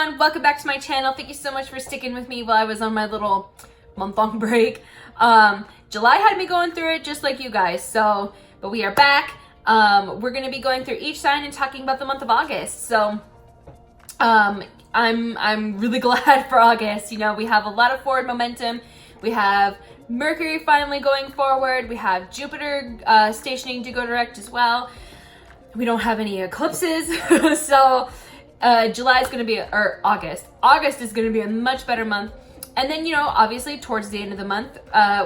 everyone, welcome back to my channel. Thank you so much for sticking with me while I was on my little month-long break. July had me going through it just like you guys, but we are back. We're going to be going through each sign and talking about the month of August. So I'm really glad for August. You know, we have a lot of forward momentum. We have Mercury finally going forward. We have Jupiter stationing to go direct as well. We don't have any eclipses. So July is going to be, or August is going to be a much better month. And then, you know, obviously towards the end of the month,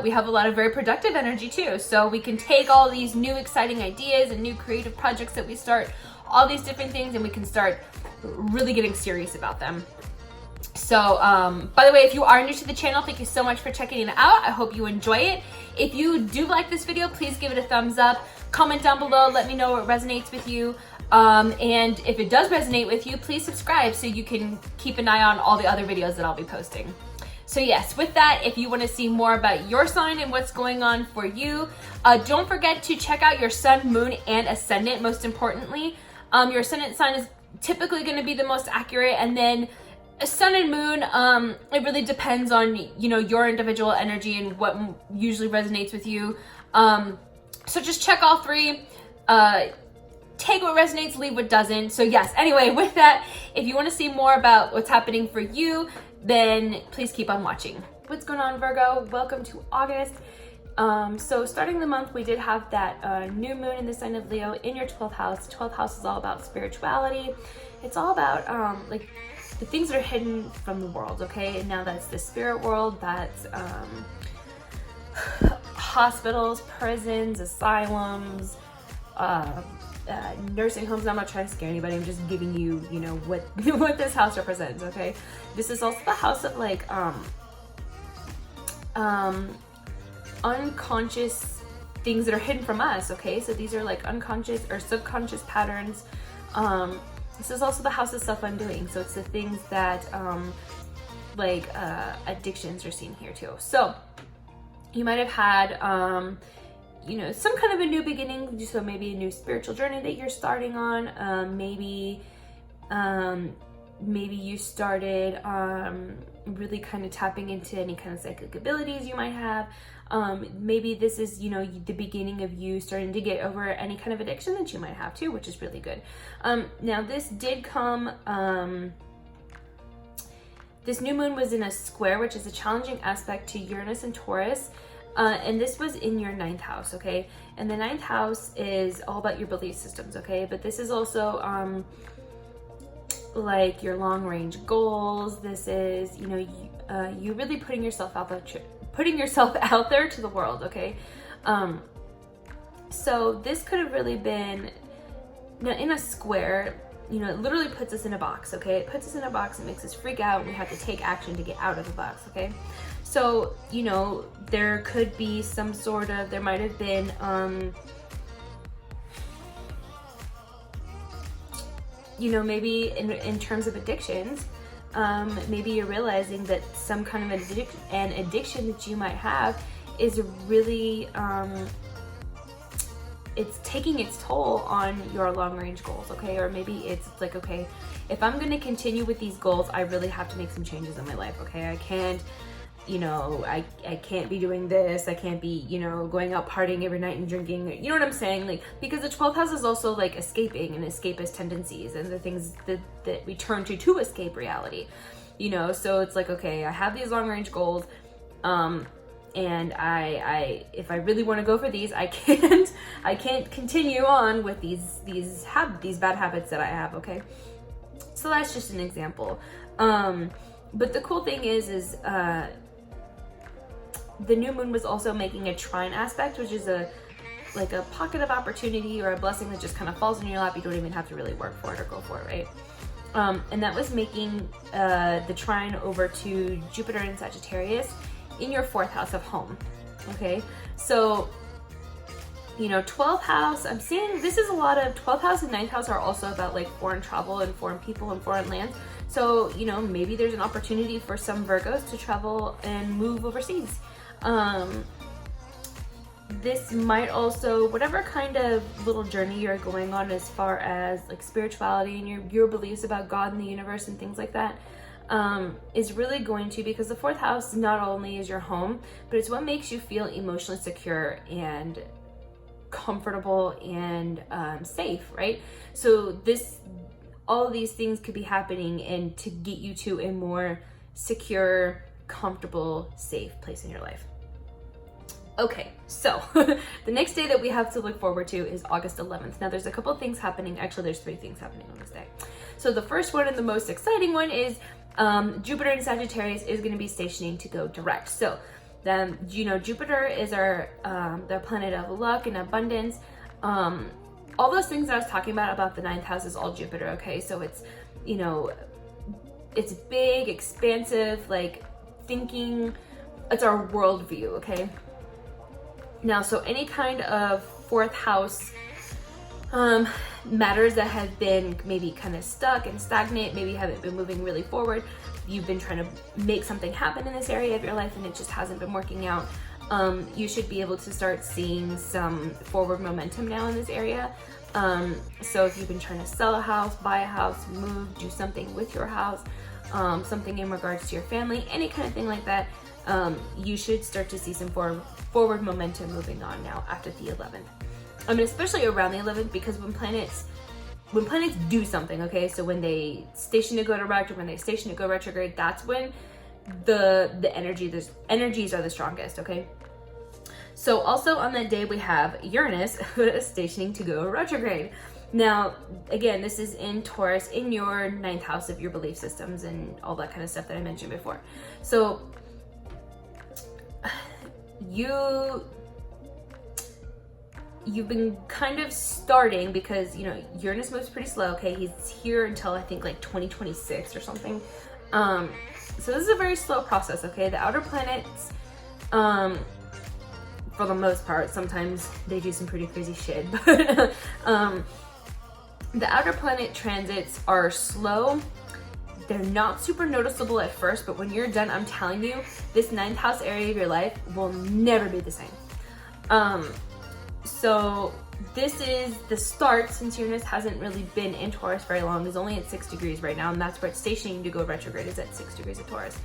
we have a lot of very productive energy too. So we can take all these new exciting ideas and new creative projects that we start, all these different things, and we can start really getting serious about them. So, by the way, if you are new to the channel, thank you so much for checking it out. I hope you enjoy it. If you do like this video, please give it a thumbs up. Comment down below, let me know what resonates with you. And if it does resonate with you, please subscribe so you can keep an eye on all the other videos that I'll be posting. So yes, with that, if you want to see more about your sign and what's going on for you, don't forget to check out your sun, moon, and ascendant, most importantly. Your ascendant sign is typically going to be the most accurate, and then sun and moon, it really depends on, you know, your individual energy and what usually resonates with you. So just check all three. Take what resonates, leave what doesn't. So yes, anyway, with that, if you want to see more about what's happening for you, then please keep on watching. What's going on, Virgo? Welcome to August. So starting the month, we did have that new moon in the sign of Leo in your 12th house. 12th house is all about spirituality. It's all about like the things that are hidden from the world, okay? And now that's the spirit world, that's hospitals, prisons, asylums, nursing homes. I'm not trying to scare anybody. I'm just giving you, you know, what this house represents, okay? This is also the house of like unconscious things that are hidden from us, okay? So these are like unconscious or subconscious patterns. This is also the house of self-undoing. So it's the things that like addictions are seen here too. So you might have had you know, some kind of a new beginning, so maybe a new spiritual journey that you're starting on. Maybe you started really kind of tapping into any kind of psychic abilities you might have. Maybe this is, you know, the beginning of you starting to get over any kind of addiction that you might have too, which is really good. Now this did come, this new moon was in a square, which is a challenging aspect to Uranus and Taurus. And this was in your 9th house, okay? And the 9th house is all about your belief systems, okay? But this is also like your long range goals. This is, you know, you really putting yourself out there to the world, okay? So this could have really been, now in a square, you know, it literally puts us in a box, okay? It puts us in a box and makes us freak out, and we have to take action to get out of the box, okay? So, you know, there could be some sort of, there might have been, you know, maybe in terms of addictions, maybe you're realizing that some kind of an addiction that you might have is really, it's taking its toll on your long range goals, okay? Or maybe it's like, okay, if I'm gonna continue with these goals, I really have to make some changes in my life, okay? I can't, you know, I can't be doing this. I can't be, you know, going out partying every night and drinking. You know what I'm saying? Like, because the 12th house is also like escaping and escapist tendencies and the things that we turn to escape reality, you know? So it's like, okay, I have these long range goals. And I if I really want to go for these, I can't continue on with these bad habits that I have, okay? So that's just an example. But the cool thing is the new moon was also making a trine aspect, which is like a pocket of opportunity or a blessing that just kind of falls in your lap. You don't even have to really work for it or go for it, right? And that was making the trine over to Jupiter and Sagittarius in your 4th house of home, okay? So, you know, 12th house, I'm seeing this is a lot of 12th house and 9th house are also about like foreign travel and foreign people and foreign lands. So, you know, maybe there's an opportunity for some Virgos to travel and move overseas. this might also, whatever kind of little journey you're going on as far as like spirituality and your beliefs about God and the universe and things like that, is really going to, because the fourth house not only is your home, but it's what makes you feel emotionally secure and comfortable and safe, right? So all of these things could be happening and to get you to a more secure, comfortable, safe place in your life. Okay, so the next day that we have to look forward to is August 11th. Now there's a couple of things happening. Actually, there's 3 things happening on this day. So the first one and the most exciting one is Jupiter in Sagittarius is going to be stationing to go direct. So then, Jupiter is our the planet of luck and abundance. All those things that I was talking about the 9th house is all Jupiter, okay? So it's, it's big, expansive, like thinking, it's our worldview, okay? Now, so any kind of fourth house matters that have been maybe kind of stuck and stagnant, maybe haven't been moving really forward, you've been trying to make something happen in this area of your life and it just hasn't been working out, you should be able to start seeing some forward momentum now in this area. So if you've been trying to sell a house, buy a house, move, do something with your house, something in regards to your family, any kind of thing like that, you should start to see some forward momentum moving on now after the 11th. I mean, especially around the 11th, because when planets do something, okay, so when they station to go direct or when they station to go retrograde, that's when the energies are the strongest, okay? So also on that day we have Uranus stationing to go retrograde. Now, again, this is in Taurus, in your 9th house of your belief systems and all that kind of stuff that I mentioned before. So you've been kind of starting, because Uranus moves pretty slow, okay? He's here until I think like 2026 or something. So this is a very slow process, okay? The outer planets, for the most part, sometimes they do some pretty crazy shit, but the outer planet transits are slow. They're not super noticeable at first, but when you're done, I'm telling you, this 9th house area of your life will never be the same. So this is the start, since Uranus hasn't really been in Taurus very long. It's only at 6 degrees right now, and that's where it's stationing to go retrograde, is at 6 degrees of Taurus.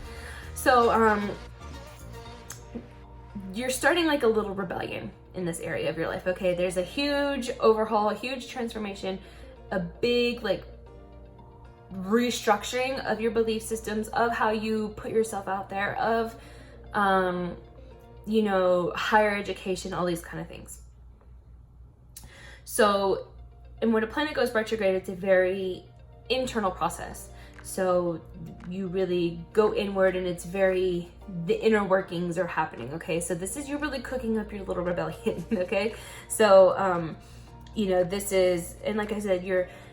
So you're starting like a little rebellion in this area of your life, okay? There's a huge overhaul, a huge transformation, a big like restructuring of your belief systems, of how you put yourself out there, of higher education, all these kind of things. So, and when a planet goes retrograde, it's a very internal process. So you really go inward, and it's the inner workings are happening, okay? So this is, you're really cooking up your little rebellion, okay? So, this is, and like I said,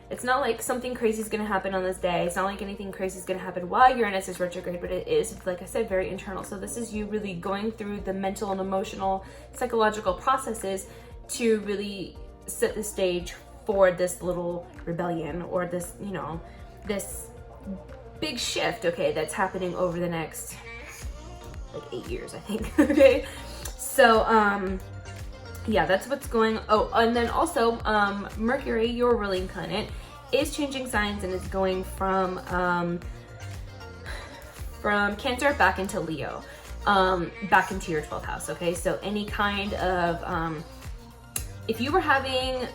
it's not like something crazy is going to happen on this day. It's not like anything crazy is going to happen while Uranus is retrograde, but it is, like I said, very internal. So this is you really going through the mental and emotional, psychological processes to really set the stage for this little rebellion, or this, this big shift, okay, that's happening over the next like 8 years, I think. Okay, so yeah, that's what's going. Oh, and then also Mercury, your ruling planet, is changing signs and is going from Cancer back into Leo, back into your 12th house, okay? So any kind of if you were having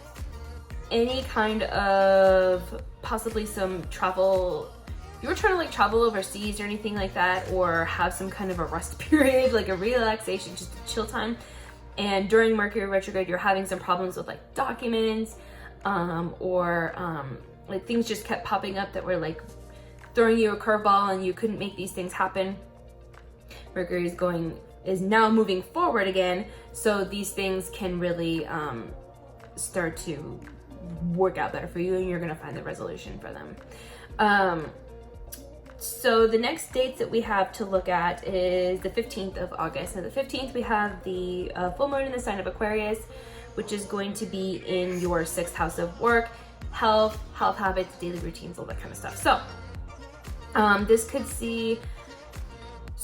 any kind of possibly some travel, you were trying to like travel overseas or anything like that, or have some kind of a rest period, like a relaxation, just a chill time, and during Mercury retrograde you're having some problems with like documents, or like things just kept popping up that were like throwing you a curveball and you couldn't make these things happen. Mercury is now moving forward again, so these things can really start to work out better for you, and you're gonna find the resolution for them. So the next dates that we have to look at is the 15th of August. Now the 15th we have the full moon in the sign of Aquarius, which is going to be in your 6th house of work, health habits, daily routines, all that kind of stuff. So this could see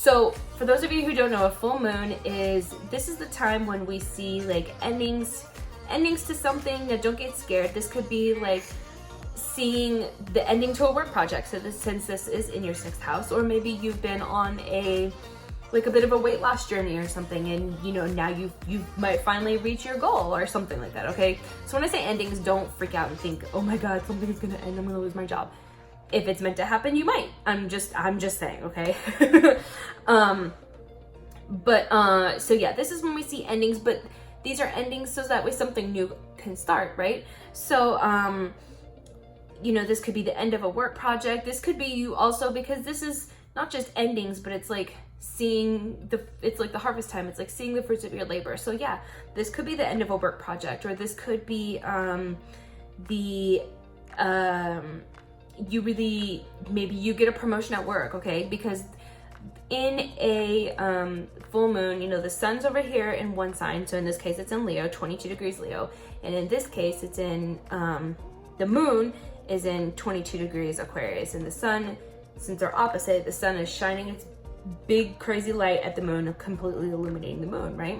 So for those of you who don't know, a full moon this is the time when we see like endings to something. Now don't get scared. This could be like seeing the ending to a work project. So since this is in your 6th house, or maybe you've been on a bit of a weight loss journey or something, and you know, now you might finally reach your goal or something like that. Okay, so when I say endings, don't freak out and think, oh my god, something is gonna end, I'm gonna lose my job. If it's meant to happen, you might. I'm just saying, okay. So yeah, this is when we see endings, but these are endings so that way something new can start, right? So you know, this could be the end of a work project. This could be you also, because this is not just endings, but it's like it's like the harvest time. It's like seeing the fruits of your labor. So yeah, this could be the end of a work project, or this could be maybe you get a promotion at work, okay? Because in a full moon, you know, the sun's over here in one sign. So in this case, it's in Leo, 22 degrees Leo. And in this case, it's in, the moon is in 22 degrees Aquarius. And the sun, since they're opposite, the sun is shining its big crazy light at the moon, completely illuminating the moon, right?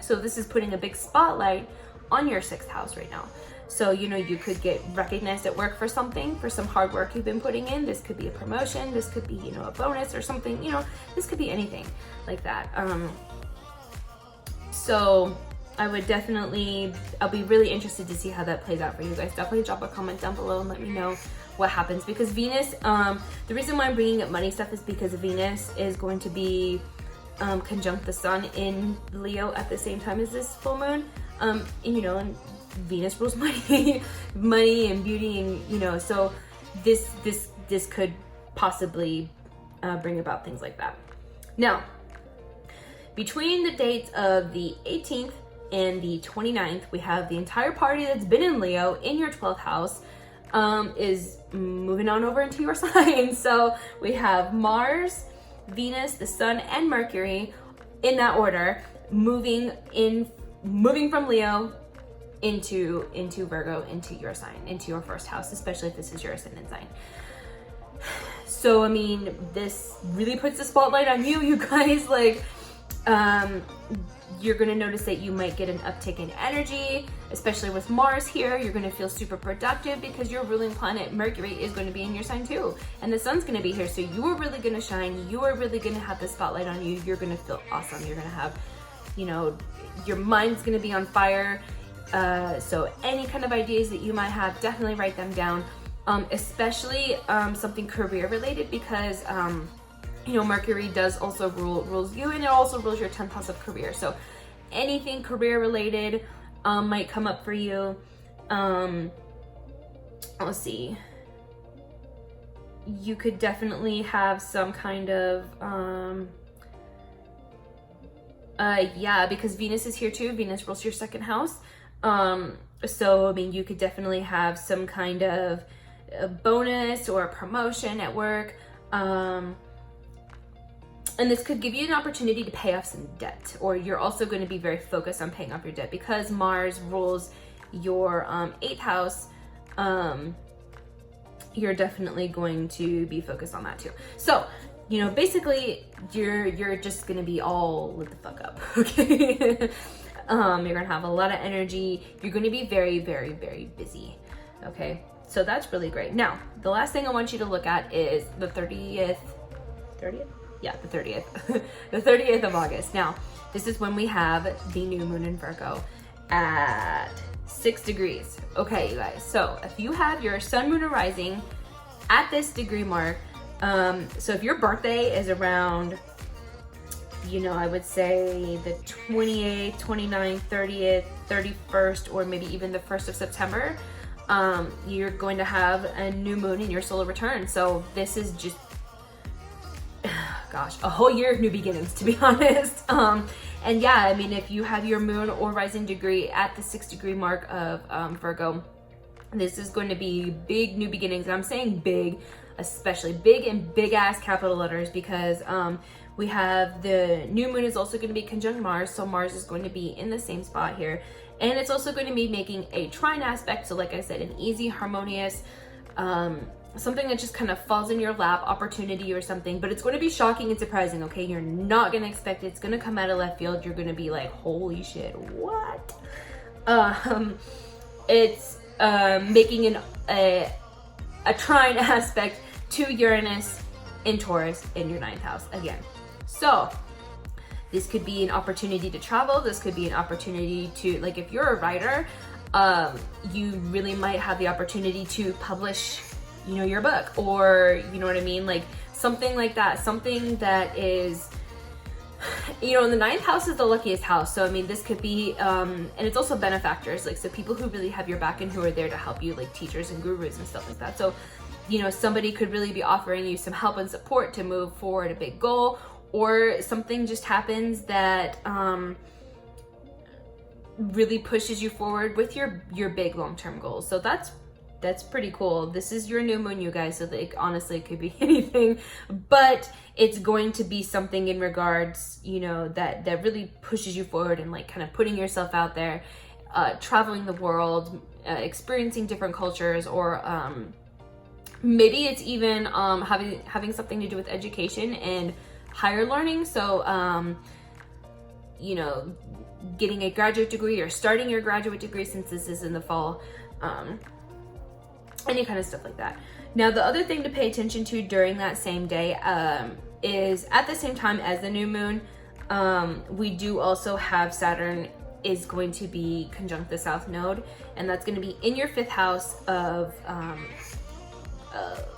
So this is putting a big spotlight on your 6th house right now. So, you know, you could get recognized at work for something, for some hard work you've been putting in. This could be a promotion. This could be, you know, a bonus or something, you know, this could be anything like that. So I'll be really interested to see how that plays out for you guys. Definitely drop a comment down below and let me know what happens, because Venus, the reason why I'm bringing up money stuff is because Venus is going to be conjunct the sun in Leo at the same time as this full moon. And you know, and Venus rules money, money and beauty, and you know, so this could possibly bring about things like that. Now, between the dates of the 18th and the 29th, we have the entire party that's been in Leo in your 12th house is moving on over into your sign. So we have Mars, Venus, the Sun, and Mercury in that order, moving from Leo into Virgo, into your sign, into your 1st house, especially if this is your ascendant sign. So I mean, this really puts the spotlight on you guys. Like, you're gonna notice that you might get an uptick in energy, especially with Mars here. You're gonna feel super productive because your ruling planet Mercury is going to be in your sign too, and the sun's gonna be here. So you are really gonna shine. You are really gonna have the spotlight on you. You're gonna feel awesome. You're gonna have, you know, your mind's gonna be on fire. So any kind of ideas that you might have, definitely write them down, especially something career related, because you know, Mercury does also rules you, and it also rules your 10th house of career. So anything career related might come up for you. Let's see. You could definitely have some kind of yeah, because Venus is here too. Venus rules your 2nd house. So I mean, you could definitely have some kind of a bonus or a promotion at work. And this could give you an opportunity to pay off some debt, or you're also going to be very focused on paying off your debt because Mars rules your 8th house. You're definitely going to be focused on that too. So, you know, basically you're just going to be all lit the fuck up. Okay. You're going to have a lot of energy. You're going to be very, very, very busy. Okay. So that's really great. Now, the last thing I want you to look at is the 30th? Yeah, the 30th. The 30th of August. Now, this is when we have the new moon in Virgo at 6 degrees. Okay, you guys. So if you have your sun, moon, or rising at this degree mark, so if your birthday is around, you know, I would say the 28th, 29th, 30th, 31st, or maybe even the 1st of September, you're going to have a new moon in your solar return. So this is just, gosh, a whole year of new beginnings, to be honest. And yeah, I mean, if you have your moon or rising degree at the 6 degree mark of Virgo, this is going to be big new beginnings. And I'm saying big, especially big in big ass capital letters, because we have the new moon is also going to be conjunct Mars. So Mars is going to be in the same spot here. And it's also going to be making a trine aspect. So like I said, an easy, harmonious something that just kind of falls in your lap, opportunity or something, but it's going to be shocking and surprising, okay? You're not going to expect it. It's going to come out of left field. You're going to be like, holy shit, what? It's making a trine aspect to Uranus in Taurus in your 9th house again. So this could be an opportunity to travel. This could be an opportunity to, like, if you're a writer, you really might have the opportunity to publish, you know, your book, or, you know what I mean? Like something like that, something that is, you know, the 9th house is the luckiest house. So, I mean, this could be, and it's also benefactors, like, so people who really have your back and who are there to help you, like teachers and gurus and stuff like that. So, you know, somebody could really be offering you some help and support to move forward a big goal, or something just happens that, really pushes you forward with your big long-term goals. So that's pretty cool. This is your new moon, you guys, so like honestly it could be anything, but it's going to be something in regards, you know, that really pushes you forward and like kind of putting yourself out there, traveling the world, experiencing different cultures, or maybe it's even having something to do with education and higher learning. So you know, getting a graduate degree or starting your graduate degree, since this is in the fall, any kind of stuff like that. Now, the other thing to pay attention to during that same day is at the same time as the new moon, we do also have Saturn is going to be conjunct the South Node, and that's going to be in your 5th house of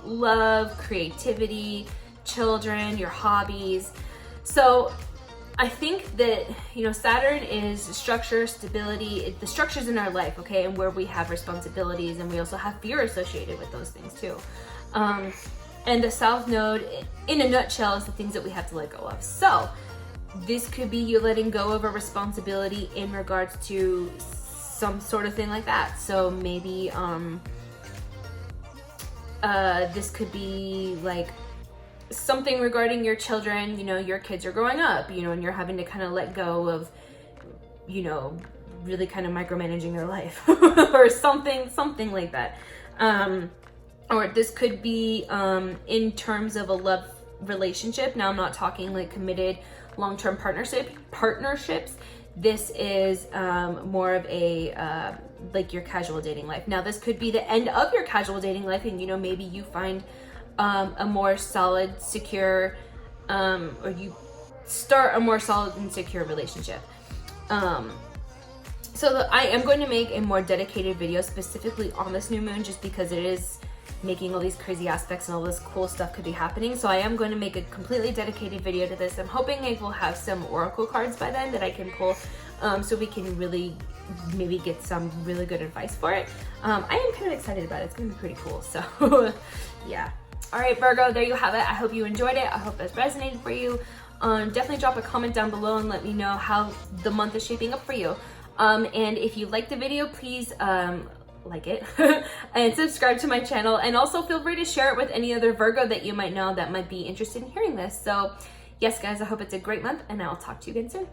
love, creativity, children, your hobbies. So I think that, you know, Saturn is structure, stability, the structures in our life, okay, and where we have responsibilities, and we also have fear associated with those things too. And the South Node, in a nutshell, is the things that we have to let go of. So this could be you letting go of a responsibility in regards to some sort of thing like that. So maybe this could be like something regarding your children. You know, your kids are growing up, you know, and you're having to kind of let go of, you know, really kind of micromanaging their life or something like that. Or this could be in terms of a love relationship. Now, I'm not talking like committed long-term partnerships. This is more of a like your casual dating life. Now, this could be the end of your casual dating life, and, you know, maybe you find a more solid, secure, or you start a more solid and secure relationship. So I am going to make a more dedicated video specifically on this new moon, just because it is making all these crazy aspects and all this cool stuff could be happening. So I am going to make a completely dedicated video to this. I'm hoping I will have some oracle cards by then that I can pull, so we can really maybe get some really good advice for it. I am kind of excited about it. It's gonna be pretty cool. So yeah. All right, Virgo, there you have it. I hope you enjoyed it. I hope this resonated for you. Definitely drop a comment down below and let me know how the month is shaping up for you. And if you liked the video, please like it and subscribe to my channel, and also feel free to share it with any other Virgo that you might know that might be interested in hearing this. So yes, guys, I hope it's a great month, and I'll talk to you again soon.